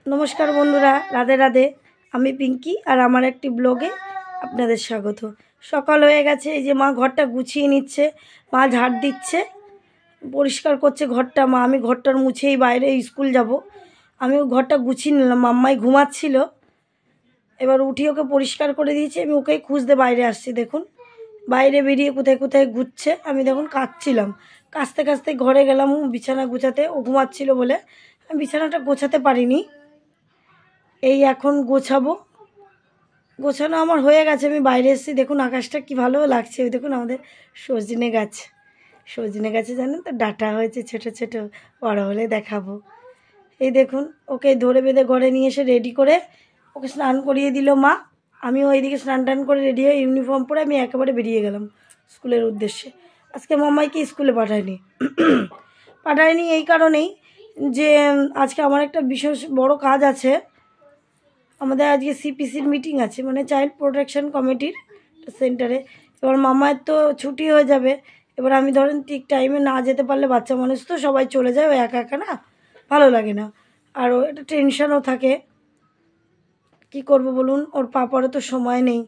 নমস্কার বন্ধুরা, রাধে রাধে। আমি পিঙ্কি আর আমার একটি ব্লগে আপনাদের স্বাগত। সকাল হয়ে গেছে, এই যে মা ঘরটা গুছিয়ে নিচ্ছে, মা ঝাড় দিচ্ছে, পরিষ্কার করছে ঘরটা। মা আমি ঘরটার মুছেই বাইরে স্কুল যাব। আমি ঘরটা গুছিয়ে নিলাম, মাম্মাই ঘুমাচ্ছিল, এবার উঠি ওকে পরিষ্কার করে দিয়েছি। আমি ওকেই খুঁজতে বাইরে আসছি, দেখুন বাইরে বেরিয়ে কোথায় কোথায় ঘুরছে। আমি দেখুন কাঁদছিলাম, কাঁচতে কাঁচতে ঘরে গেলাম বিছানা গুছাতে। ও ঘুমাচ্ছিল বলে আমি বিছানাটা গোছাতে পারিনি। এই এখন গোছানো আমার হয়ে গেছে। আমি বাইরে এসেছি, দেখুন আকাশটা কি ভালো লাগছে। ওই দেখুন আমাদের সজনে গাছে জানেন তো ডাঁটা হয়েছে ছোটো ছোটো, বড় হলে দেখাবো। এই দেখুন ওকে ধরে বেঁধে ঘরে নিয়ে এসে রেডি করে ওকে স্নান করিয়ে দিল মা। আমিও এইদিকে স্নান টান করে রেডি হয়ে ইউনিফর্ম পরে আমি একেবারে বেরিয়ে গেলাম স্কুলের উদ্দেশ্যে। আজকে মাম্মাইকে স্কুলে পাঠায়নি এই কারণেই যে আজকে আমার একটা বিশেষ বড় কাজ আছে। আমাদের আজকে সিপিসির মিটিং আছে, মানে চাইল্ড প্রোটেকশন কমিটির সেন্টারে। এবার মামায়ের তো ছুটি হয়ে যাবে। এবার আমি ধরেন ঠিক টাইমে না যেতে পারলে বাচ্চা মানুষ তো সবাই চলে যায়, ও একা একা না ভালো লাগে না, আর ও একটা টেনশনও থাকে। কি করব বলুন, ওর পাপারও তো সময় নেই,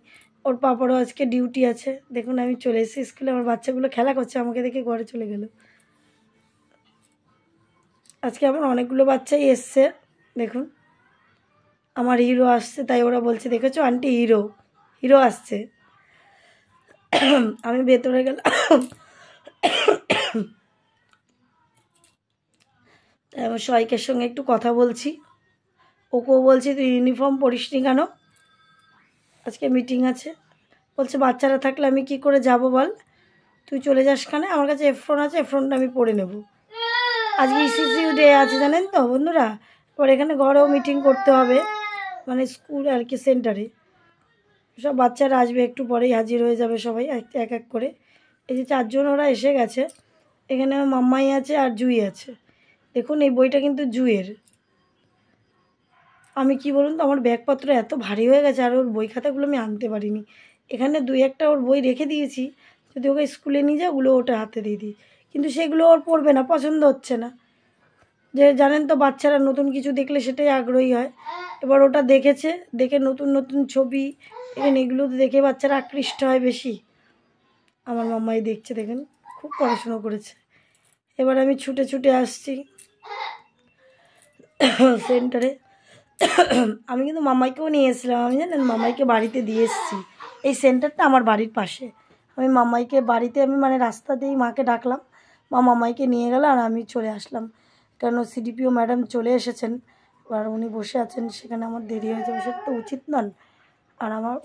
ওর পাপারও আজকে ডিউটি আছে। দেখুন আমি চলে এসেছি স্কুলে, আমার বাচ্চাগুলো খেলা করছে, আমাকে দেখে ঘরে চলে গেল। আজকে আমার অনেকগুলো বাচ্চাই এসছে, দেখুন আমার হিরো আসছে, তাই ওরা বলছে দেখেছো আন্টি হিরো আসছে। আমি ভেতরে গেলাম, তাই আমার সবাইকের সঙ্গে একটু কথা বলছি। ওকেও বলছি তুই ইউনিফর্ম পরিসনি কেন, আজকে মিটিং আছে। বলছে বাচ্চারা থাকলে আমি কি করে যাব বল, তুই চলে যাস খানে, আমার কাছে এফ্রন আছে, এফ্রনটা আমি পরে নেব। আজকে ইসিসিউ ডে আছে জানেন তো বন্ধুরা। পরে এখানে ঘরেও মিটিং করতে হবে, মানে স্কুল আর কি সেন্টারে। সব বাচ্চারা আসবে, একটু পরেই হাজির হয়ে যাবে সবাই এক এক করে। এই যে 4 জন ওরা এসে গেছে। এখানে মাম্মাই আছে আর জুই আছে। দেখুন এই বইটা কিন্তু জুইয়ের। আমি কি বলুন তো, আমার ব্যাগপত্র এত ভারী হয়ে গেছে, আর ওর বই খাতাগুলো আমি আনতে পারিনি। এখানে 2-1টা ওর বই রেখে দিয়েছি, যদি ওকে স্কুলে নিয়ে যায় ওগুলো ওটা হাতে দিয়ে দিই, কিন্তু সেগুলো ওর পড়বে না, পছন্দ হচ্ছে না। যে জানেন তো বাচ্চারা নতুন কিছু দেখলে সেটাই আগ্রহী হয়। এবার ওটা দেখেছে, দেখে নতুন নতুন ছবি এখানে এগুলো দেখে বাচ্চারা আকৃষ্ট হয় বেশি। আমার মাম্মাই দেখছে, দেখেন খুব পড়াশুনো করেছে। এবার আমি ছুটে ছুটে আসছি সেন্টারে। আমি কিন্তু মাম্মাইকেও নিয়ে এসেছিলাম, আমি জানেন মাম্মাইকে বাড়িতে দিয়ে এসেছি। এই সেন্টারটা আমার বাড়ির পাশে। আমি মাম্মাইকে বাড়িতে আমি মানে রাস্তা দিয়েই মাকে ডাকলাম, মা মাম্মাইকে নিয়ে গেল, আর আমি চলে আসলাম। কেন সিডিপিও ম্যাডাম চলে এসেছেন, আর উনি বসে আছেন, সেখানে আমার দেরি হয়ে যাবে, সেটা তো উচিত নন। আর আমার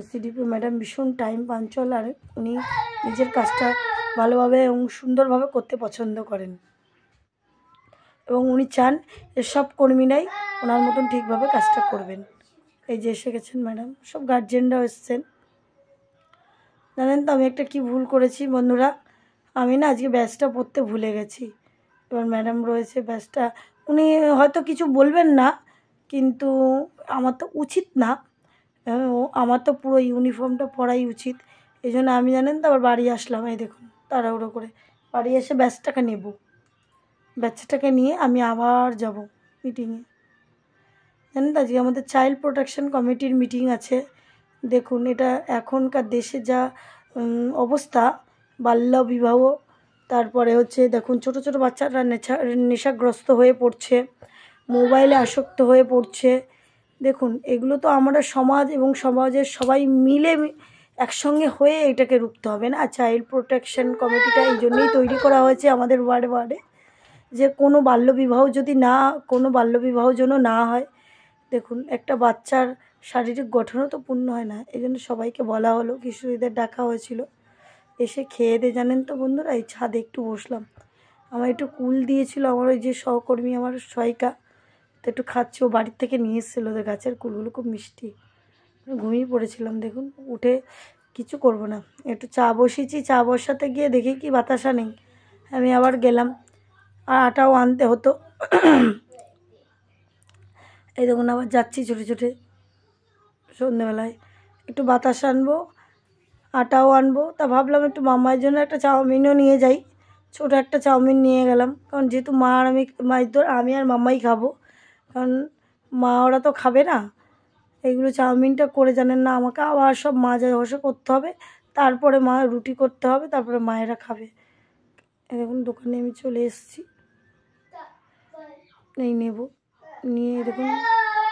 সিডিপিও ম্যাডাম ভীষণ টাইম পাঞ্চুয়াল, আর উনি নিজের কাজটা ভালোভাবে এবং সুন্দরভাবে করতে পছন্দ করেন, এবং উনি চান যে সব কর্মীরাই ওনার মতন ঠিকভাবে কাজটা করবেন। এই যে এসে গেছেন ম্যাডাম, সব গার্জেনরাও এসছেন। জানেন তো আমি একটা কি ভুল করেছি বন্ধুরা, আমি না আজকে ব্যাচটা পরতে ভুলে গেছি। এবার ম্যাডাম রয়েছে, ব্যাচটা উনি হয়তো কিছু বলবেন না, কিন্তু আমার তো উচিত না, আমার তো পুরো ইউনিফর্মটা পরাই উচিত। এই জন্য আমি জানেন তো আবার বাড়ি আসলাম, এই দেখুন তাড়াহুড়ো করে বাড়ি এসে ব্যাচটাকে নেব, বাচ্চাটাকে নিয়ে আমি আবার যাব মিটিংয়ে। জানেন তো আজকে আমাদের চাইল্ড প্রোটেকশন কমিটির মিটিং আছে। দেখুন এটা এখনকার দেশে যা অবস্থা, বাল্য বিবাহ, তারপরে হচ্ছে দেখুন ছোট ছোট বাচ্চারা নেশাগ্রস্ত হয়ে পড়ছে, মোবাইলে আসক্ত হয়ে পড়ছে। দেখুন এগুলো তো আমরা সমাজ এবং সমাজের সবাই মিলে একসঙ্গে হয়ে এটাকে রুখতে হবে না। চাইল্ড প্রোটেকশন কমিটিটা এই জন্যই তৈরি করা হয়েছে আমাদের ওয়ার্ডে, যে কোনো বাল্যবিবাহ যেন না হয়। দেখুন একটা বাচ্চার শারীরিক গঠনও তো পূর্ণ হয় না, এই জন্য সবাইকে বলা হলো, কিশোরীদের ডাকা হয়েছিল। এসে খেয়ে দিয়ে জানেন তো বন্ধুরা এই ছাদে একটু বসলাম। আমার একটু কুল দিয়েছিল আমার ওই যে সহকর্মী, আমার সহায়িকা, তো একটু খাচ্ছে, ও বাড়ির থেকে নিয়ে এসেছিলো, ওদের গাছের কুলগুলো খুব মিষ্টি। ঘুমিয়ে পড়েছিলাম, দেখুন উঠে কিছু করব না, একটু চা বসিয়েছি, চা বসাতে গিয়ে দেখি কি বাতাসা নেই। আমি আবার গেলাম, আর আটাও আনতে হতো। এই দেখুন আবার যাচ্ছি ছুটে ছুটে, সন্ধ্যেবেলায় একটু বাতাস আনবো, আটাও আনবো। তা ভাবলাম একটু মামার জন্য একটা চাউমিনও নিয়ে যাই, ছোটো একটা চাউমিন নিয়ে গেলাম, কারণ যেহেতু মা আর আমি আর মাম্মাই খাবো, কারণ মা ওরা তো খাবে না, এইগুলো চাউমিনটা করে জানেন না, আমাকে আবার সব মাজা ঘষা করতে হবে, তারপরে মা রুটি করতে হবে, তারপরে মায়েরা খাবে। এই দেখুন দোকানে আমি চলে এসেছি, এই নেব, নিয়ে দেখুন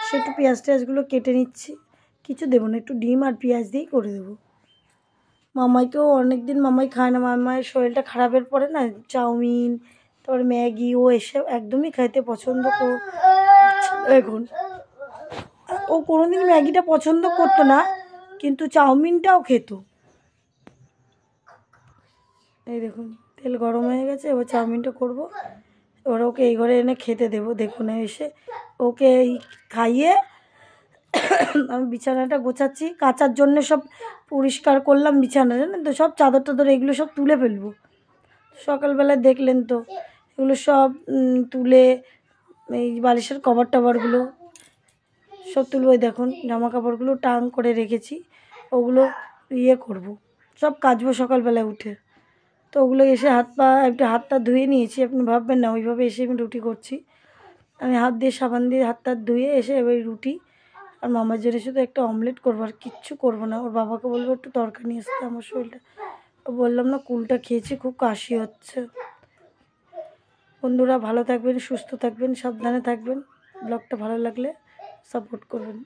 সে একটু পেঁয়াজ টেয়াজগুলো কেটে নিচ্ছি, কিছু দেবো না, একটু ডিম আর পেঁয়াজ দিয়েই করে দেবো। মামাইকেও অনেক দিন মামাই খায় না, মামাইয়ের শরীরটা খারাপের পরে না চাউমিন তারপরে ম্যাগি ও এসব একদমই খাইতে পছন্দ এখন ও কোনোদিন ম্যাগিটা পছন্দ করতো না, কিন্তু চাউমিনটাও খেত। এই দেখুন তেল গরম হয়ে গেছে, এবার চাউমিনটা করব। এবার ওকে এই ঘরে এনে খেতে দেবো। দেখুন এসে ওকে খাইয়ে আমি বিছানাটা গোছাচ্ছি, কাচার জন্য সব পরিষ্কার করলাম বিছানা, জানেন তো, সব চাদর টাদর এগুলো সব তুলে ফেলবো। সকালবেলা দেখলেন তো এগুলো সব তুলে, এই বালিশের কভার টাভারগুলো সব তুলবো। দেখুন জামা কাপড়গুলো টাং করে রেখেছি, ওগুলো করব, সব কাচবো সকালবেলায় উঠে। তো ওগুলো এসে একটু হাতটা ধুয়ে নিয়েছি, আপনি ভাববেন না ওইভাবে এসে আমি রুটি করছি। আমি হাত দিয়ে সাবান দিয়ে হাতটা ধুয়ে এসে এবার রুটি আর মামার জন্য শুধু একটা অমলেট করবো, আর কিচ্ছু করবো না। ওর বাবাকে বলবো একটু তরকারি নিয়ে আসতে, আমার শরীরটা বললাম না কুলটা খেয়েছি, খুব কাশি হচ্ছে। বন্ধুরা ভালো থাকবেন, সুস্থ থাকবেন, সাবধানে থাকবেন। ব্লগটা ভালো লাগলে সাপোর্ট করবেন।